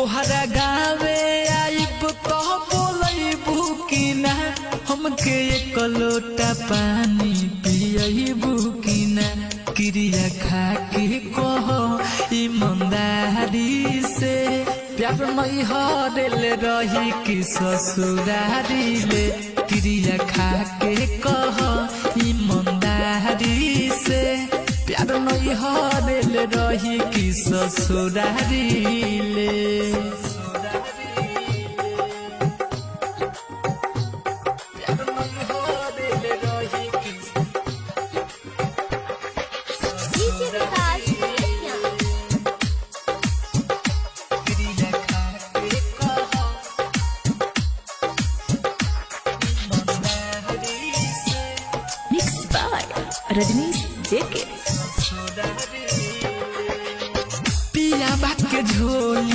तोहरा गावे आइब तो बोलैबू कि ना हमके एक लोटा पानी पियबू कि ना क्रिया खा के कहो ईमानदारी से प्यार नहीं हरेल रही कि ससुरारी ले क्रिया खा के कहो ईमानदारी से प्यार नहीं हरेल रही कि ससुरारी ले रजनीश जेके पिया बाके झोली